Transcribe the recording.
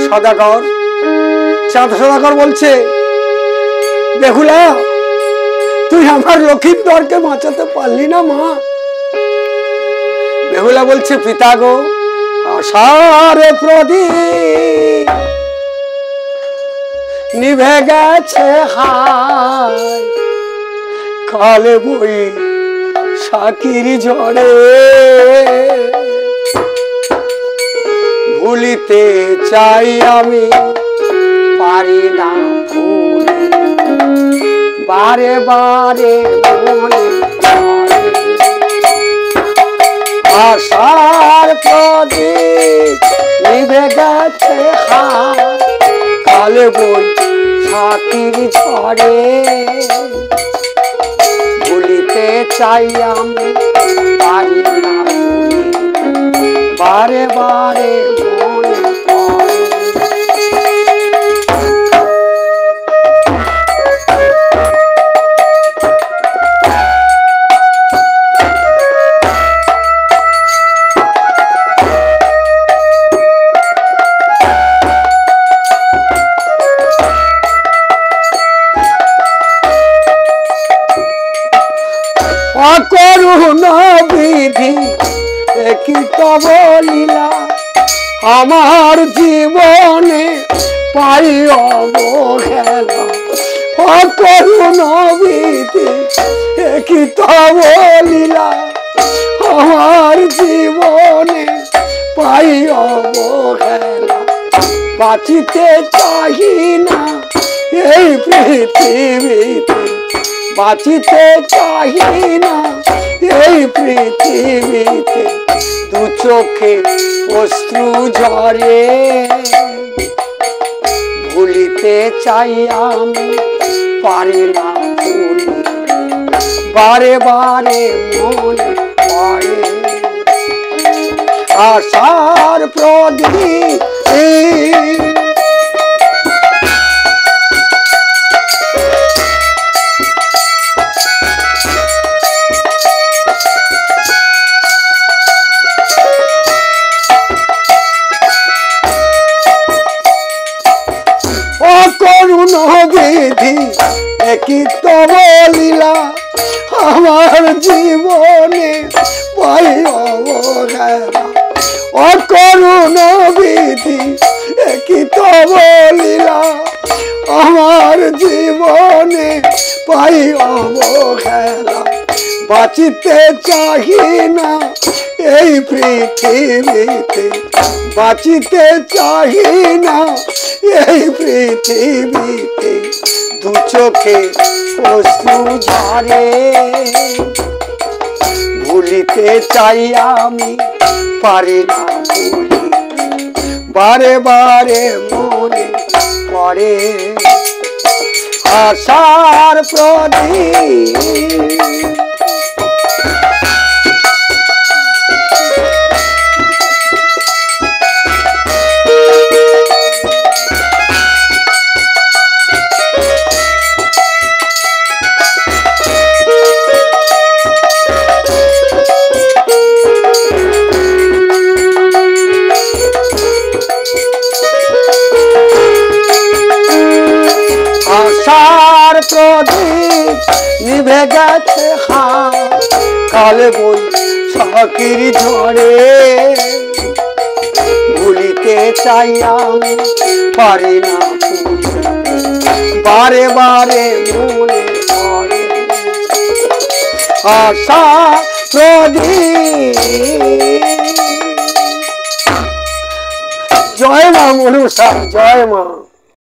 সদাগর চাঁদ সদাগর বলছে, বেহুলা তুই আমার লক্ষিন্দরকে বাঁচাতে পারলি না মা। বেহুলা বলছে, পিতা গো, আশার প্রদীপ নিভে গেছে হায়, কালে বই সাকির ঝড়ে ভুলিতে চাই আমি পারি না ভুলে, বারে বারে মনে আশার প্রদীপ নিভে গেছে হায়, কালে বই সাকির ঝড়ে ভুলিতে চাই আমি পারি না ভুলে, বারে বারে মনে পড়ে। অকরুণ বিধি কি তব লীলা, আমার জীবনে পাই অবহেলা। অকরুণ বিধি কি তব লীলা, আমার জীবনে পাই অবহেলা। বাঁচিতে চাহি না এই পৃথিবীতে, বাঁচিতে চাহি না এই পৃথিবীতে, দু চোখে অশ্রু ঝরে ভুলিতে চাই আমি পারি না ভুলি, বারে বারে মনে পড়ে আশার প্রদীপ। অকরুণ বিধি কি তব লীলা, আমার জীবনে পাই অবহেলা। অকরুণ বিধি কি তব লীলা, আমার জীবনে পাই অবহেলা। বাঁচিতে চাহি না এই পৃথিবীতে, বাঁচিতে চাহি না এই পৃথিবীতে, দু চোখে অশ্রু ঝরে ভুলিতে চাই আমি পারি না ভুলি, বারে বারে মনে পড়ে আশার প্রদীপ। আশার প্রদীপ নিভে গেছে হায়, কালে বই সাকির ঝড়ে ভুলিতে চাই আমি পারি না ভুলে, বারে বারে মনে পড়ে আশার প্রদীপ। জয় মা মনসা, জয় মা।